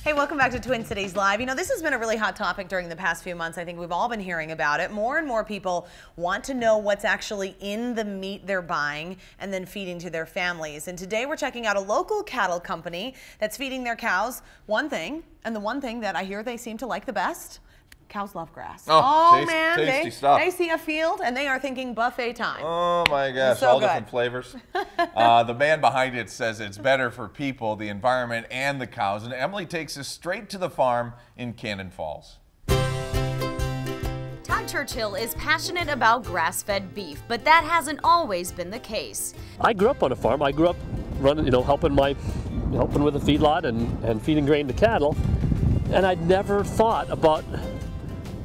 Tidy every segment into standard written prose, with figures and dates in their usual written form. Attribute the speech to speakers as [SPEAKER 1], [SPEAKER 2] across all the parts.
[SPEAKER 1] Hey, welcome back to Twin Cities Live. You know, this has been a really hot topic during the past few months. I think we've all been hearing about it. More and more people want to know what's actually in the meat they're buying and then feeding to their families. And today we're checking out a local cattle company that's feeding their cows one thing, and the one thing that I hear they seem to like the best. Cows love grass.
[SPEAKER 2] Oh,
[SPEAKER 1] man,
[SPEAKER 2] tasty stuff.
[SPEAKER 1] They see a field and they are thinking buffet time.
[SPEAKER 2] Oh my gosh,
[SPEAKER 1] So
[SPEAKER 2] all
[SPEAKER 1] good.
[SPEAKER 2] different flavors. The man behind it says it's better for people, the environment, and the cows. And Emily takes us straight to the farm in Cannon Falls.
[SPEAKER 3] Todd Churchill is passionate about grass-fed beef, but that hasn't always been the case.
[SPEAKER 4] I grew up on a farm. I grew up running, helping with the feedlot and feeding grain to cattle. And I'd never thought about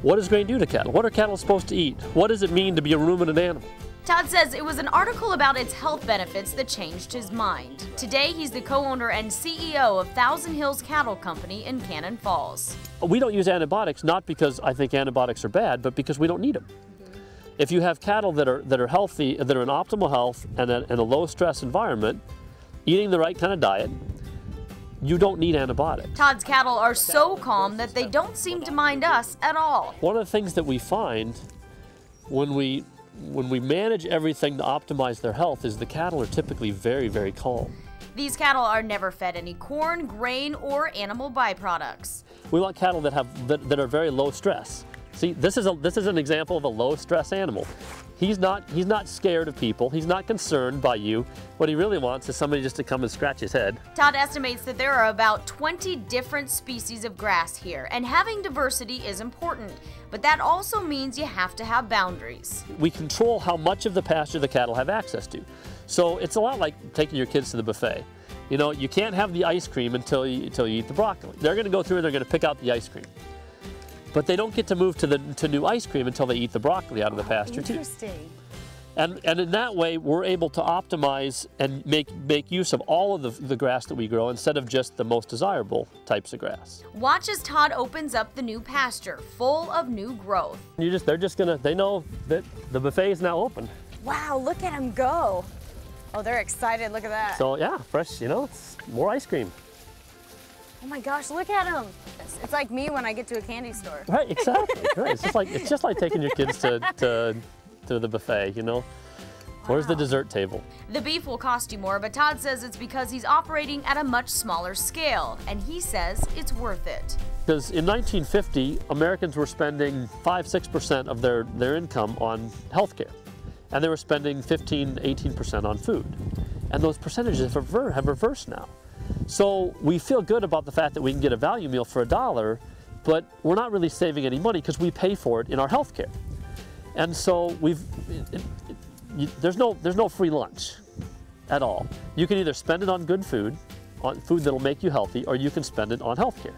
[SPEAKER 4] what does grain do to cattle? What are cattle supposed to eat? What does it mean to be a ruminant animal?
[SPEAKER 3] Todd says it was an article about its health benefits that changed his mind. Today, he's the co-owner and CEO of Thousand Hills Cattle Company in Cannon Falls.
[SPEAKER 4] We don't use antibiotics, not because I think antibiotics are bad, but because we don't need them. If you have cattle that are healthy, that are in optimal health and in a low stress environment, eating the right kind of diet, you don't need antibiotics.
[SPEAKER 3] Todd's cattle are so calm that they don't seem to mind us at all.
[SPEAKER 4] One of the things that we find when we manage everything to optimize their health is the cattle are typically very, very calm.
[SPEAKER 3] These cattle are never fed any corn, grain, or animal byproducts.
[SPEAKER 4] We want cattle that are very low stress. See, this is an example of a low stress animal. He's not scared of people. He's not concerned by you. What he really wants is somebody just to come and scratch his head.
[SPEAKER 3] Todd estimates that there are about 20 different species of grass here, and having diversity is important, but that also means you have to have boundaries.
[SPEAKER 4] We control how much of the pasture the cattle have access to. So it's a lot like taking your kids to the buffet. You know, you can't have the ice cream until you eat the broccoli. They're going to go through and they're going to pick out the ice cream. But they don't get to move to new ice cream until they eat the broccoli out of the pasture too.
[SPEAKER 1] Interesting.
[SPEAKER 4] And in that way, we're able to optimize and make use of all of the grass that we grow instead of just the most desirable types of grass.
[SPEAKER 3] Watch as Todd opens up the new pasture, full of new growth.
[SPEAKER 4] They know that the buffet is now open.
[SPEAKER 5] Wow, look at them go. Oh, they're excited, look at that.
[SPEAKER 4] So yeah, fresh, it's more ice cream.
[SPEAKER 5] Oh my gosh, look at them. It's like me when I get to a candy store.
[SPEAKER 4] Right, exactly. Right. It's just like taking your kids to the buffet, Where's the dessert table?
[SPEAKER 3] The beef will cost you more, but Todd says it's because he's operating at a much smaller scale, and he says it's worth it.
[SPEAKER 4] Because in 1950, Americans were spending 5–6% of their income on healthcare, and they were spending 15–18% on food. And those percentages have reversed now. So we feel good about the fact that we can get a value meal for $1, but we're not really saving any money because we pay for it in our health care. And so there's no free lunch at all. You can either spend it on good food, on food that'll make you healthy, or you can spend it on health care.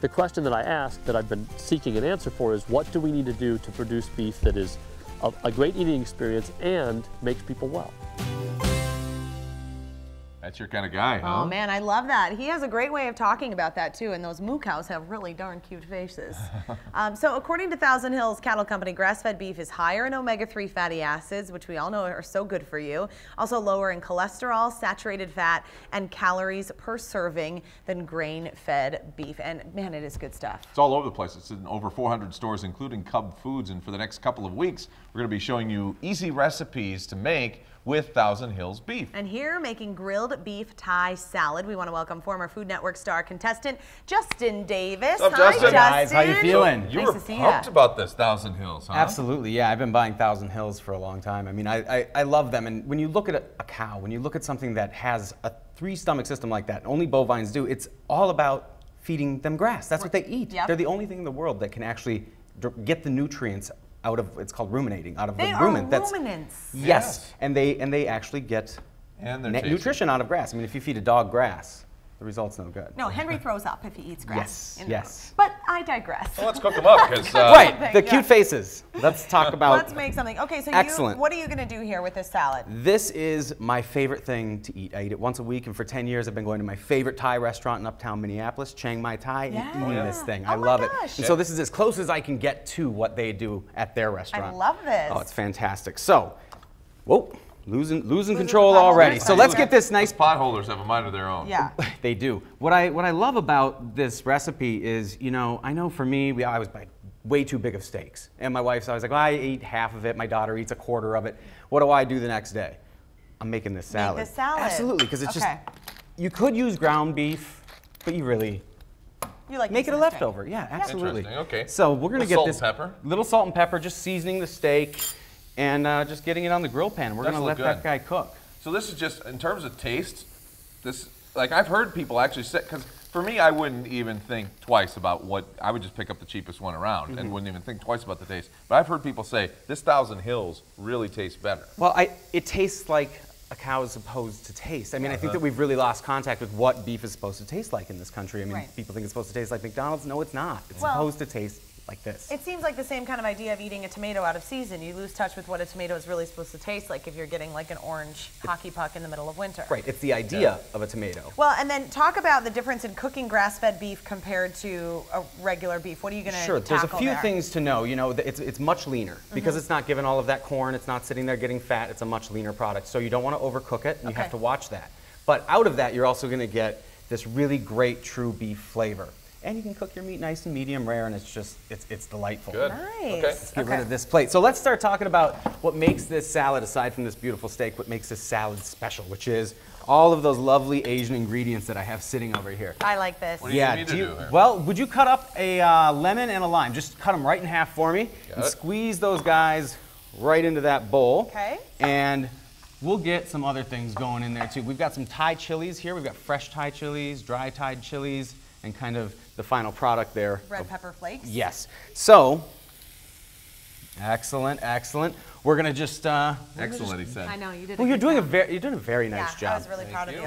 [SPEAKER 4] The question that I ask, that I've been seeking an answer for, is what do we need to do to produce beef that is a great eating experience and makes people well?
[SPEAKER 2] That's your kind of guy, huh?
[SPEAKER 1] Oh man, I love that. He has a great way of talking about that too, and those moo cows have really darn cute faces. So according to Thousand Hills Cattle Company, grass-fed beef is higher in omega-3 fatty acids, which we all know are so good for you, also lower in cholesterol, saturated fat, and calories per serving than grain-fed beef. And man, it is good stuff.
[SPEAKER 2] It's all over the place. It's in over 400 stores, including Cub Foods. And for the next couple of weeks, we're going to be showing you easy recipes to make with Thousand Hills beef.
[SPEAKER 1] And here, making grilled beef Thai salad, we want to welcome former Food Network star contestant Justin Davis.
[SPEAKER 2] What's up,
[SPEAKER 1] Hi,
[SPEAKER 2] Justin?
[SPEAKER 6] Guys, how you feeling?
[SPEAKER 2] You
[SPEAKER 1] Nice
[SPEAKER 2] were
[SPEAKER 1] to see
[SPEAKER 2] pumped
[SPEAKER 1] ya.
[SPEAKER 2] about this Thousand Hills, huh?
[SPEAKER 6] Absolutely, yeah. I've been buying Thousand Hills for a long time. I mean, I love them. And when you look at a cow, when you look at something that has a 3-stomach system like that, only bovines do, it's all about feeding them grass. That's what they eat.
[SPEAKER 1] Yep.
[SPEAKER 6] They're the only thing in the world that can actually get the nutrients out of, it's called ruminating, out of
[SPEAKER 1] They
[SPEAKER 6] the
[SPEAKER 1] are
[SPEAKER 6] rumen.
[SPEAKER 1] ruminants.
[SPEAKER 6] Yes, and they actually get
[SPEAKER 2] And they're tasty.
[SPEAKER 6] nutrition out of grass. I mean, if you feed a dog grass, the result's no good.
[SPEAKER 1] No, Henry throws up if he eats grass.
[SPEAKER 6] Yes, yes.
[SPEAKER 1] But I digress.
[SPEAKER 2] Well, let's cook them up, because
[SPEAKER 6] Right, the
[SPEAKER 1] yeah.
[SPEAKER 6] cute faces. Let's talk about.
[SPEAKER 1] Let's make something. Okay, so
[SPEAKER 6] Excellent.
[SPEAKER 1] what are you going to do here with this salad?
[SPEAKER 6] This is my favorite thing to eat. I eat it once a week, and for 10 years I've been going to my favorite Thai restaurant in uptown Minneapolis, Chiang Mai Thai, and eating
[SPEAKER 1] Yeah.
[SPEAKER 6] this thing.
[SPEAKER 1] Oh
[SPEAKER 6] I
[SPEAKER 1] my
[SPEAKER 6] love it.
[SPEAKER 1] gosh.
[SPEAKER 6] And so this is as close as I can get to what they do at their restaurant.
[SPEAKER 1] I love this.
[SPEAKER 6] Oh, it's fantastic. So, whoa, Losing control already. So let's get this nice.
[SPEAKER 2] Potholders have a mind of their own.
[SPEAKER 1] Yeah.
[SPEAKER 6] They do. What I love about this recipe is, you know, I know for me, I was buy way too big of steaks. And my wife's always like, well, I eat half of it. My daughter eats a quarter of it. What do I do the next day? I'm making this salad.
[SPEAKER 1] Make this salad.
[SPEAKER 6] Absolutely, because it's
[SPEAKER 1] Okay.
[SPEAKER 6] just, you could use ground beef, but you really
[SPEAKER 1] You like
[SPEAKER 6] make it a
[SPEAKER 1] using the steak.
[SPEAKER 6] leftover. Yeah, absolutely.
[SPEAKER 2] Interesting, okay.
[SPEAKER 6] So we're gonna
[SPEAKER 2] Little
[SPEAKER 6] get
[SPEAKER 2] salt
[SPEAKER 6] this
[SPEAKER 2] and pepper?
[SPEAKER 6] little salt and pepper, just seasoning the steak, and just getting it on the grill pan. We're
[SPEAKER 2] Does
[SPEAKER 6] gonna
[SPEAKER 2] look
[SPEAKER 6] let that
[SPEAKER 2] good.
[SPEAKER 6] guy cook.
[SPEAKER 2] So this is just, in terms of taste, this, like I've heard people actually say, because for me, I wouldn't even think twice about what, I would just pick up the cheapest one around
[SPEAKER 6] Mm-hmm.
[SPEAKER 2] and wouldn't even think twice about the taste. But I've heard people say, this Thousand Hills really tastes better.
[SPEAKER 6] Well, it tastes like a cow is supposed to taste. I mean, I think that we've really lost contact with what beef is supposed to taste like in this country. I mean,
[SPEAKER 1] Right.
[SPEAKER 6] people think it's supposed to taste like McDonald's. No, it's not. It's
[SPEAKER 1] Well,
[SPEAKER 6] supposed to taste like this.
[SPEAKER 1] It seems like the same kind of idea of eating a tomato out of season. You lose touch with what a tomato is really supposed to taste like if you're getting like an orange hockey puck in the middle of winter.
[SPEAKER 6] Right, it's the idea of a tomato.
[SPEAKER 1] Well, and then talk about the difference in cooking grass-fed beef compared to a regular beef. What are you going to
[SPEAKER 6] Sure,
[SPEAKER 1] tackle
[SPEAKER 6] there's a few
[SPEAKER 1] there?
[SPEAKER 6] things to know. You know, it's much leaner because it's not given all of that corn. It's not sitting there getting fat. It's a much leaner product. So you don't want to overcook it, and you have
[SPEAKER 1] Okay.
[SPEAKER 6] to watch that. But out of that, you're also going to get this really great true beef flavor. And you can cook your meat nice and medium rare, and it's just, it's delightful.
[SPEAKER 2] Good.
[SPEAKER 1] Nice.
[SPEAKER 2] Okay.
[SPEAKER 6] Get rid of this plate. So let's start talking about what makes this salad, aside from this beautiful steak, what makes this salad special, which is all of those lovely Asian ingredients that I have sitting over here.
[SPEAKER 1] I like this.
[SPEAKER 2] What do you need me to do here?
[SPEAKER 6] Well, would you cut up a lemon and a lime? Just cut them right in half for me and
[SPEAKER 2] it.
[SPEAKER 6] squeeze those guys right into that bowl.
[SPEAKER 1] Okay.
[SPEAKER 6] And we'll get some other things going in there too. We've got some Thai chilies here. We've got fresh Thai chilies, dry Thai chilies, and kind of the final product there.
[SPEAKER 1] Red pepper flakes.
[SPEAKER 6] Yes. So, excellent, excellent. We're gonna just.
[SPEAKER 2] Excellent, he said.
[SPEAKER 1] I know, you did
[SPEAKER 6] Well,
[SPEAKER 1] a
[SPEAKER 6] you're
[SPEAKER 1] good
[SPEAKER 6] doing
[SPEAKER 1] job.
[SPEAKER 6] you're doing a very nice
[SPEAKER 1] Yeah,
[SPEAKER 6] job.
[SPEAKER 1] I was really proud of you.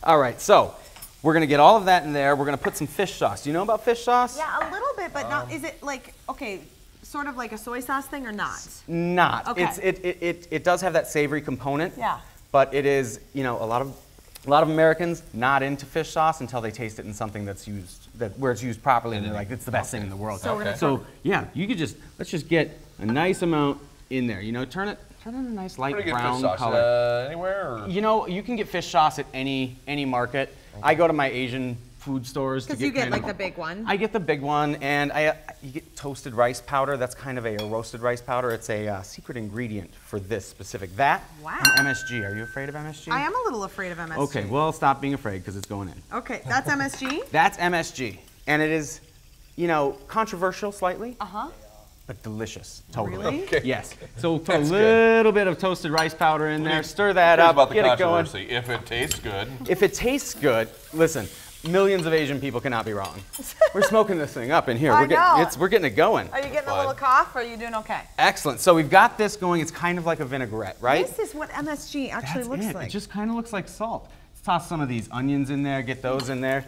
[SPEAKER 6] All right, so we're gonna get all of that in there. We're gonna put some fish sauce. Do you know about fish sauce?
[SPEAKER 1] Yeah, a little bit, but not, is it like, okay, sort of like a soy sauce thing or not?
[SPEAKER 6] Not.
[SPEAKER 1] Okay.
[SPEAKER 6] It does have that savory component.
[SPEAKER 1] Yeah.
[SPEAKER 6] But it is, you know, a lot of Americans not into fish sauce until they taste it in something that's used where it's used properly, and they're like, it's the best thing in the world.
[SPEAKER 1] So we're gonna
[SPEAKER 6] So yeah, you could just let's just get a nice amount in there. You know, turn it a nice light
[SPEAKER 2] Where do you get
[SPEAKER 6] brown
[SPEAKER 2] fish sauce?
[SPEAKER 6] color.
[SPEAKER 2] Anywhere? Or?
[SPEAKER 6] You know, you can get fish sauce at any market. I go to my Asian food stores to
[SPEAKER 1] Because
[SPEAKER 6] get
[SPEAKER 1] you get
[SPEAKER 6] kind
[SPEAKER 1] like
[SPEAKER 6] of-
[SPEAKER 1] the big one.
[SPEAKER 6] I get the big one, and you get toasted rice powder. That's kind of a roasted rice powder. It's a secret ingredient for this specific. That
[SPEAKER 1] Wow.
[SPEAKER 6] and MSG. Are you afraid of MSG?
[SPEAKER 1] I am a little afraid of MSG.
[SPEAKER 6] Okay, well, stop being afraid because it's going in.
[SPEAKER 1] Okay, that's MSG?
[SPEAKER 6] That's MSG, and it is, you know, controversial slightly,
[SPEAKER 1] Uh-huh.
[SPEAKER 6] but delicious. Totally.
[SPEAKER 1] Really?
[SPEAKER 2] Okay.
[SPEAKER 6] Yes. So put a
[SPEAKER 2] That's good.
[SPEAKER 6] little bit of toasted rice powder in there. Stir that
[SPEAKER 2] Here's
[SPEAKER 6] up.
[SPEAKER 2] about the
[SPEAKER 6] Get it going.
[SPEAKER 2] controversy. If it tastes good,
[SPEAKER 6] If it tastes good, listen, millions of Asian people cannot be wrong. We're smoking this thing up in here.
[SPEAKER 1] I know.
[SPEAKER 6] We're getting it going.
[SPEAKER 1] Are you getting a
[SPEAKER 2] Fine.
[SPEAKER 1] little cough, or are you doing okay?
[SPEAKER 6] Excellent. So we've got this going. It's kind of like a vinaigrette, right?
[SPEAKER 1] This is what MSG actually
[SPEAKER 6] That's
[SPEAKER 1] looks
[SPEAKER 6] it.
[SPEAKER 1] like.
[SPEAKER 6] It just kind of looks like salt. Let's toss some of these onions in there, get those in there,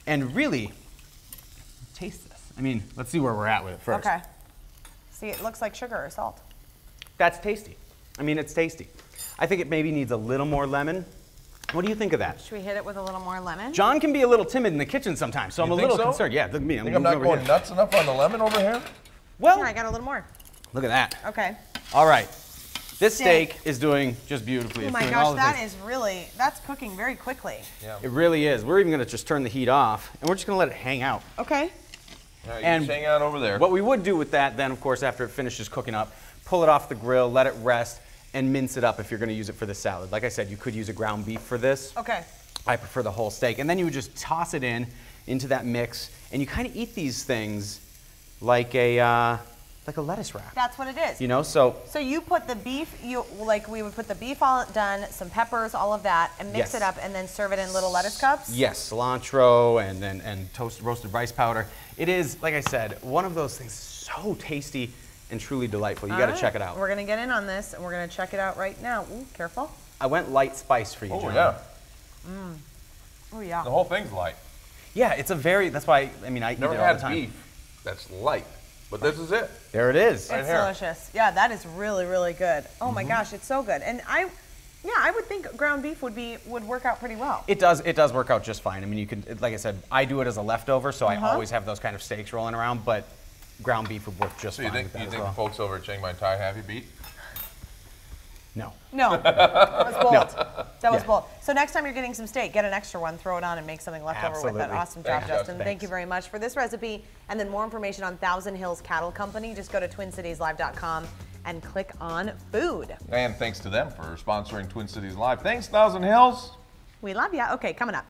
[SPEAKER 6] and really taste this. I mean, let's see where we're at with it first.
[SPEAKER 1] Okay. See, it looks like sugar or salt.
[SPEAKER 6] That's tasty. I mean, it's tasty. I think it maybe needs a little more lemon. What do you think of that?
[SPEAKER 1] Should we hit it with a little more lemon?
[SPEAKER 6] John can be a little timid in the kitchen sometimes, so I'm
[SPEAKER 2] You
[SPEAKER 6] a
[SPEAKER 2] think
[SPEAKER 6] little
[SPEAKER 2] so?
[SPEAKER 6] concerned. Yeah, look at me.
[SPEAKER 2] think I'm not
[SPEAKER 6] moving over
[SPEAKER 2] going
[SPEAKER 6] here.
[SPEAKER 2] nuts enough on the lemon over here?
[SPEAKER 6] Well,
[SPEAKER 1] Here, I got a little more.
[SPEAKER 6] look at that.
[SPEAKER 1] Okay.
[SPEAKER 6] All right. This
[SPEAKER 1] Steak.
[SPEAKER 6] steak is doing just beautifully.
[SPEAKER 1] Oh
[SPEAKER 6] It's
[SPEAKER 1] my
[SPEAKER 6] doing all
[SPEAKER 1] gosh,
[SPEAKER 6] the
[SPEAKER 1] that
[SPEAKER 6] things.
[SPEAKER 1] is really, that's cooking very quickly.
[SPEAKER 6] It really is. We're even going to just turn the heat off, and we're just going to let it hang out.
[SPEAKER 1] Okay.
[SPEAKER 2] All right,
[SPEAKER 6] And
[SPEAKER 2] you hang out over there.
[SPEAKER 6] What we would do with that then, of course, after it finishes cooking up, pull it off the grill, let it rest, and mince it up if you're going to use it for the salad. Like I said, you could use a ground beef for this.
[SPEAKER 1] Okay.
[SPEAKER 6] I prefer the whole steak. And then you would just toss it into that mix, and you kind of eat these things like a lettuce wrap.
[SPEAKER 1] That's what it is.
[SPEAKER 6] You know, so
[SPEAKER 1] So you put the beef, we would put the beef all done, some peppers, all of that, and mix
[SPEAKER 6] Yes.
[SPEAKER 1] it up, and then serve it in little lettuce cups?
[SPEAKER 6] yes, cilantro and roasted rice powder. It is, like I said, one of those things so tasty and truly delightful. You got to check it out.
[SPEAKER 1] We're going to get in on this, and we're going to check it out right now. Ooh, careful.
[SPEAKER 6] I went light spice for you,
[SPEAKER 2] Oh,
[SPEAKER 6] John.
[SPEAKER 2] yeah.
[SPEAKER 1] Oh, yeah.
[SPEAKER 2] The whole thing's light.
[SPEAKER 6] Yeah, it's a very, that's why, I mean, I eat
[SPEAKER 2] Never
[SPEAKER 6] it all the
[SPEAKER 2] had
[SPEAKER 6] time.
[SPEAKER 2] beef that's light. But this is it.
[SPEAKER 6] There it is.
[SPEAKER 2] Right
[SPEAKER 1] It's
[SPEAKER 2] here.
[SPEAKER 1] delicious. Yeah, that is really, really good. Oh
[SPEAKER 6] Mm-hmm.
[SPEAKER 1] my gosh, it's so good. And I would think ground beef would work out pretty well.
[SPEAKER 6] It does work out just fine. I mean, you could, like I said, I do it as a leftover, so I
[SPEAKER 1] Uh-huh.
[SPEAKER 6] always have those kind of steaks rolling around, but ground beef would work just
[SPEAKER 2] So you
[SPEAKER 6] fine
[SPEAKER 2] think
[SPEAKER 6] with that
[SPEAKER 2] you
[SPEAKER 6] as
[SPEAKER 2] think
[SPEAKER 6] well.
[SPEAKER 2] the folks over at Chiang Mai Thai have you beat?
[SPEAKER 6] No.
[SPEAKER 1] No, that was bold. That was
[SPEAKER 6] Yeah.
[SPEAKER 1] bold. So next time you're getting some steak, get an extra one, throw it on, and make something left over with that.
[SPEAKER 6] Absolutely.
[SPEAKER 1] Awesome job,
[SPEAKER 2] Thanks,
[SPEAKER 1] Justin.
[SPEAKER 2] Justin.
[SPEAKER 1] Thank you very much for this recipe. And then more information on Thousand Hills Cattle Company. Just go to TwinCitiesLive.com and click on food.
[SPEAKER 2] And thanks to them for sponsoring Twin Cities Live. Thanks, Thousand Hills.
[SPEAKER 1] We love ya. Okay, coming up.